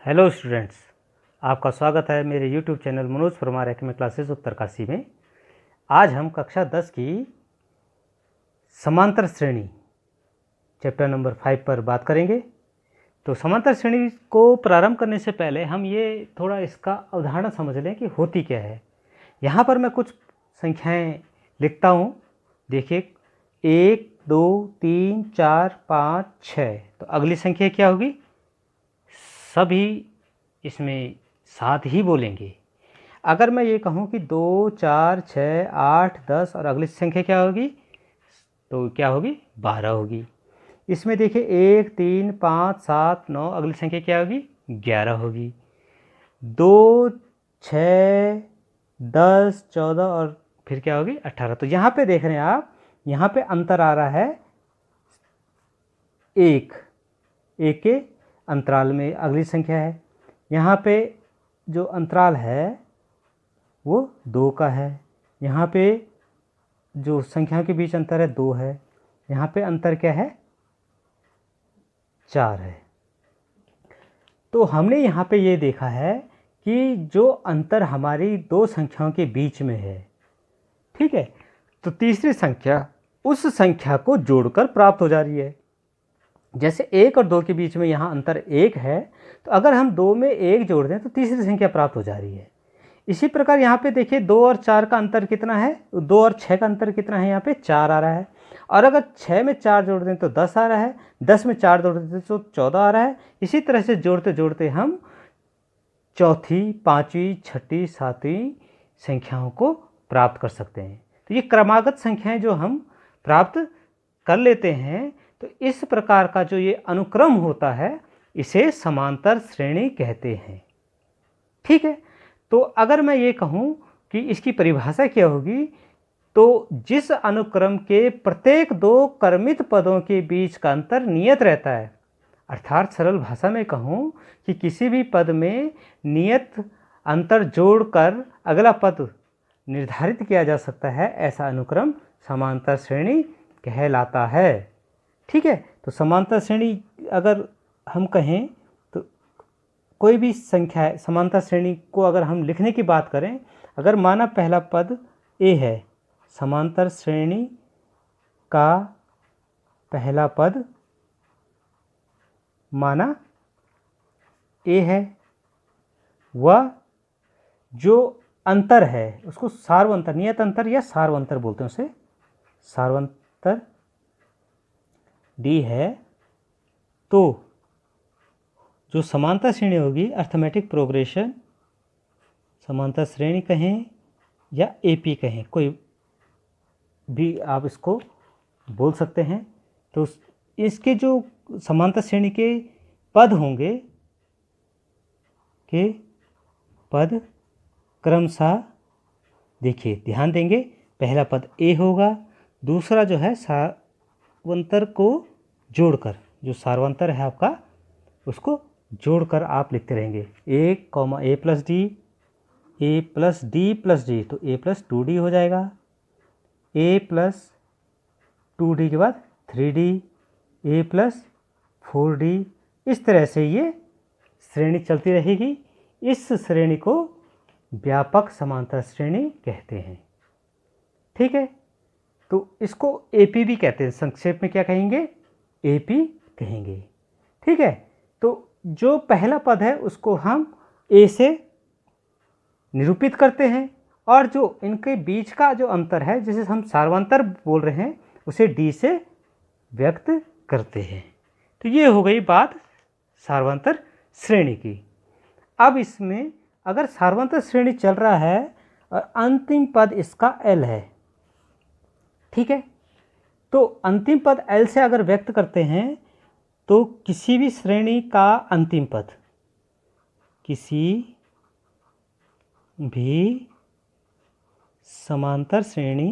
Hello students, आपका स्वागत है मेरे YouTube channel Manoj Parmar academy classes Uttarkashi में। आज हम कक्षा 10 की समांतर श्रेणी चैप्टर नंबर 5 पर बात करेंगे। तो समांतर श्रेणी को प्रारंभ करने से पहले हम ये थोड़ा इसका उदाहरण समझ लें कि होती क्या है। यहाँ पर मैं कुछ संख्याएं लिखता हूँ। देखिए 1 2 3 4 5 6। तो अगली संख्या क्या होगी? सभी इसमें साथ ही बोलेंगे। अगर मैं ये कहूँ कि 2 4 6 8 10 और अगली संख्या क्या होगी? तो क्या होगी? 12 होगी। इसमें देखिए 1 3 5 7 9, अगली संख्या क्या होगी? 11 होगी। 2 6 10 14 और फिर क्या होगी? 18। तो यहाँ पे देख रहे हैं आप, यहाँ पे अंतर आ रहा है एक के अंतराल में अगली संख्या है। यहाँ पे जो अंतराल है वो 2 का है। यहाँ पे जो संख्याओं के बीच अंतर है 2 है। यहाँ पे अंतर क्या है? 4 है। तो हमने यहाँ पे ये देखा है कि जो अंतर हमारी दो संख्याओं के बीच में है, ठीक है, तो तीसरी संख्या उस संख्या को जोड़कर प्राप्त हो जा रही है। जैसे 1 और 2 के बीच में यहाँ अंतर 1 है, तो अगर हम 2 में 1 जोड़ दें तो तीसरी संख्या प्राप्त हो जा रही है। इसी प्रकार यहाँ पे देखिए 2 और 4 का अंतर कितना है? 2 और 6 का अंतर कितना है? यहाँ पे 4 आ रहा है। और अगर 6 में 4 जोड़ दें तो 10 आ रहा है, 10 में 4 जोड़ दें तो 14 आ रहा है। इसी तरह से जोड़ते जोड़ते हम चौथी, पाँचवीं, छठी, सातवीं संख्याओं को प्राप्त कर सकते हैं। तो ये क्रमागत संख्याएं जो हम प्राप्त कर लेते हैं, तो इस प्रकार का जो ये अनुक्रम होता है इसे समांतर श्रेणी कहते हैं। ठीक है, तो अगर मैं ये कहूँ कि इसकी परिभाषा क्या होगी, तो जिस अनुक्रम के प्रत्येक दो क्रमित पदों के बीच का अंतर नियत रहता है, अर्थात सरल भाषा में कहूँ कि किसी भी पद में नियत अंतर जोड़कर अगला पद निर्धारित किया जा सकता है, ऐसा अनुक्रम समांतर श्रेणी कहलाता है। ठीक है, तो समांतर श्रेणी अगर हम कहें तो कोई भी संख्या है, समांतर श्रेणी को अगर हम लिखने की बात करें, अगर माना पहला पद ए है, समांतर श्रेणी का पहला पद माना ए है, वह जो अंतर है उसको सार्वंतर, नियत अंतर या सार्वंतर बोलते हैं, उसे सार्वंतर डी है। तो जो समांतर श्रेणी होगी, अर्थमेटिक प्रोग्रेशन समांतर श्रेणी कहें या एपी कहें, कोई भी आप इसको बोल सकते हैं। तो इसके जो समांतर श्रेणी के पद होंगे, के पद क्रमशः देखिए, ध्यान देंगे, पहला पद ए होगा, दूसरा जो है सार्वंतर को जोड़कर, जो सार्वंतर है आपका उसको जोड़कर आप लिखते रहेंगे। ए कॉमा ए प्लस डी, ए प्लस डी प्लस डी, तो ए प्लस 2d हो जाएगा। ए प्लस 2d के बाद 3d, ए प्लस 4d, इस तरह से ये श्रेणी चलती रहेगी। इस श्रेणी को व्यापक समांतर श्रेणी कहते हैं। ठीक है, तो इसको एपी भी कहते हैं, संक्षेप में क्या कहेंगे? एपी कहेंगे। ठीक है, तो जो पहला पद है उसको हम ए से निरूपित करते हैं, और जो इनके बीच का जो अंतर है, जिसे हम सार्वंतर बोल रहे हैं, उसे डी से व्यक्त करते हैं। तो ये हो गई बात सार्वंतर श्रेणी की। अब इसमें अगर सार्वंतर श्रेणी चल रहा है और अंतिम पद इसका एल है, ठीक है, तो अंतिम पद एल से अगर व्यक्त करते हैं तो किसी भी श्रेणी का अंतिम पद, किसी भी समांतर श्रेणी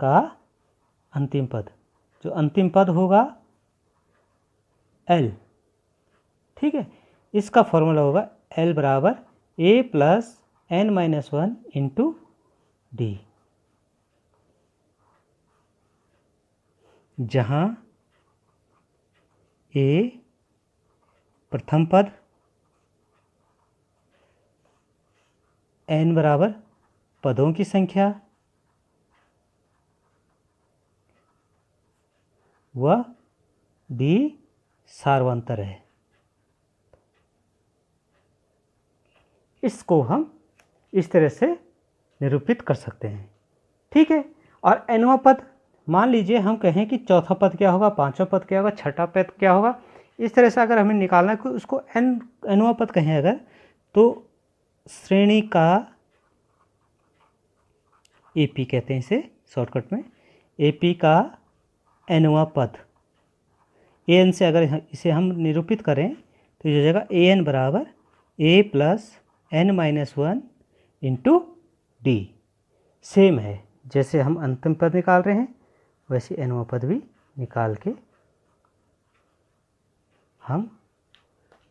का अंतिम पद, जो अंतिम पद होगा एल, ठीक है, इसका फॉर्मूला होगा एल बराबर a plus n minus 1 into d, जहाँ ए प्रथम पद n बराबर पदों की संख्या व d सार्वंतर है। इसको हम इस तरह से निरूपित कर सकते हैं। ठीक है। और nवां पद मान लीजिए हम कहें कि चौथा पद क्या होगा, पांचवा पद क्या होगा, छठा पद क्या होगा। इस तरह से अगर हमें निकालना है कि उसको nवां पद कहें अगर, तो श्रेणी का AP कहते हैं इसे शॉर्टकट में, AP का nवां पद an से अगर इसे हम निरूपित करें तो ये जगह an बराबर a plus n minus 1 into D. Same है, जैसे हम अंतिम पद निकाल रहे हैं वैसे nवां पद भी निकाल के हम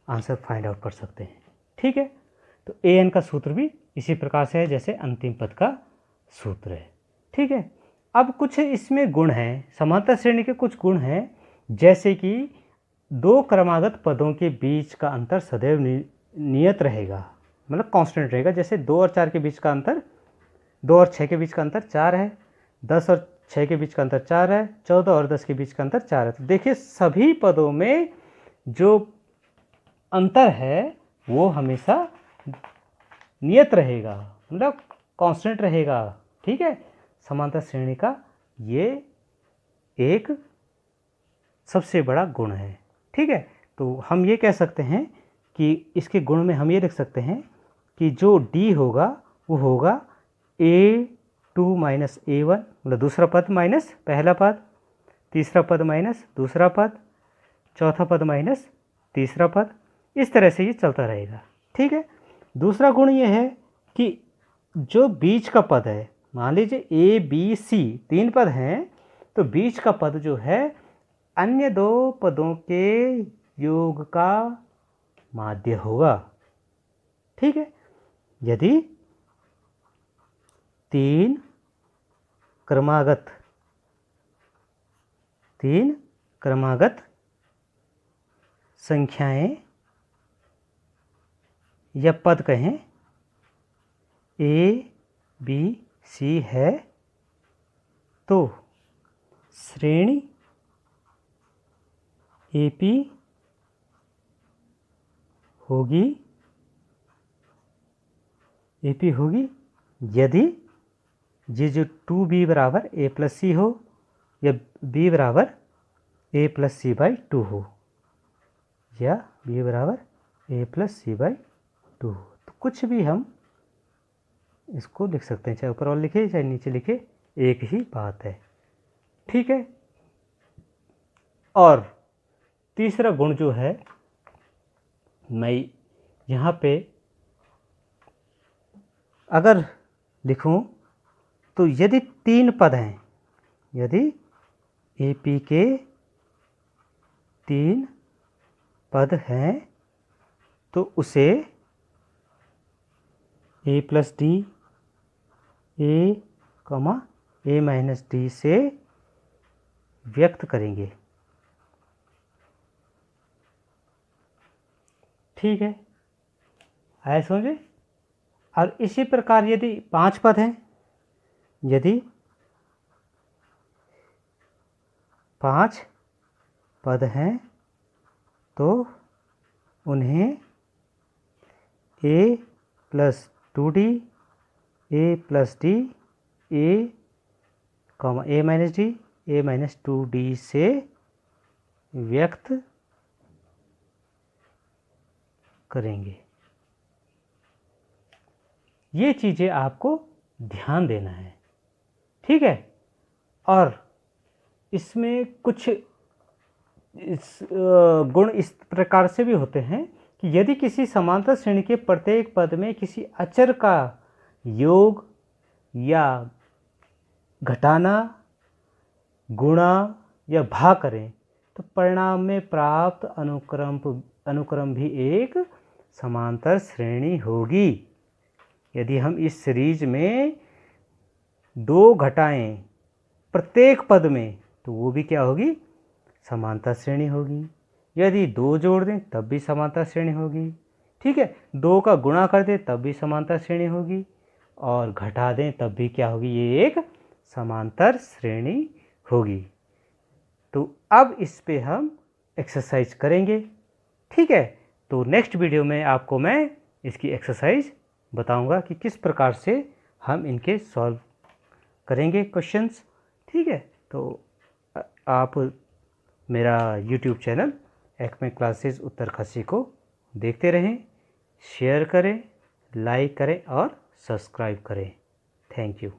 आंसर फाइंड आउट कर सकते हैं। ठीक है। तो an का सूत्र भी इसी प्रकार से है जैसे अंतिम पद का सूत्र है। ठीक है। अब कुछ इसमें गुण हैं, समांतर श्रेणी के कुछ गुण हैं, जैसे कि दो क्रमागत पदों के बीच का अंतर सदैव नियत रहेगा, मतलब कांस्टेंट रहेगा। जैसे 2 और 4 के बीच का अंतर, 2 और 6 के बीच का अंतर 4 है, 10 और 6 के बीच का अंतर 4 है, 14 और 10 के बीच का अंतर 4 है। तो देखिए सभी पदों में जो अंतर है वो हमेशा नियत रहेगा, मतलब कांस्टेंट रहेगा। ठीक है। समांतर श्रेणी का ये एक सबसे बड़ा गुण है। ठीक है। तो हम ये कह सकते हैं कि इसके गुण में हम ये लिख सकते हैं कि जो D होगा वो होगा A2 माइनस A1, मतलब दूसरा पद माइनस पहला पद, तीसरा पद माइनस दूसरा पद, चौथा पद माइनस तीसरा पद, इस तरह से ये चलता रहेगा। ठीक है। दूसरा गुण ये है कि जो बीच का पद है, मान लीजिए A B C 3 पद हैं, तो बीच का पद जो है अन्य दो पदों के योग का माध्य होगा। ठीक है। यदि तीन क्रमागत संख्याएं या पद कहें A B C है, तो श्रेणी AP होगी यदि ये जो 2B बराबर A प्लस C हो या B बराबर A प्लस C बाई 2 हो, या B बराबर A प्लस C बाई 2 हो। तो कुछ भी हम इसको लिख सकते हैं, चाहे ऊपर वाले लिखे चाहे नीचे लिखे, एक ही बात है। ठीक है। और तीसरा गुण जो है, मैं यहाँ पे अगर लिखूं तो यदि 3 पद हैं, यदि AP के 3 पद हैं, तो उसे A plus D A minus D से व्यक्त करेंगे। ठीक है। आए समझे। और इसी प्रकार यदि 5 पद हैं, यदि 5 पद हैं तो उन्हें A plus 2D A plus D A minus D A minus 2D से व्यक्त करेंगे। ये चीज़ें आपको ध्यान देना है। ठीक है। और इसमें कुछ गुण इस प्रकार से भी होते हैं कि यदि किसी समांतर श्रेणी के प्रत्येक पद में किसी अचर का योग या घटाना, गुणा या भाग करें तो परिणाम में प्राप्त अनुक्रम भी एक समांतर श्रेणी होगी। यदि हम इस सीरीज में 2 घटाएं प्रत्येक पद में तो वो भी क्या होगी, समांतर श्रेणी होगी। यदि 2 जोड़ दें तब भी समांतर श्रेणी होगी। ठीक है, 2 का गुणा कर दें तब भी समांतर श्रेणी होगी, और घटा दें तब भी क्या होगी, ये एक समांतर श्रेणी होगी। तो अब इस पे हम एक्सरसाइज करेंगे। ठीक है, तो नेक्स्ट वीडियो में आपको मैं इसकी एक्सरसाइज बताऊंगा कि किस प्रकार से हम इनके सॉल्व करेंगे क्वेश्चंस। ठीक है, तो आप मेरा YouTube channel Acme classes Uttarkashi को देखते रहें, शेयर करें, लाइक करें और सब्सक्राइब करें। Thank you.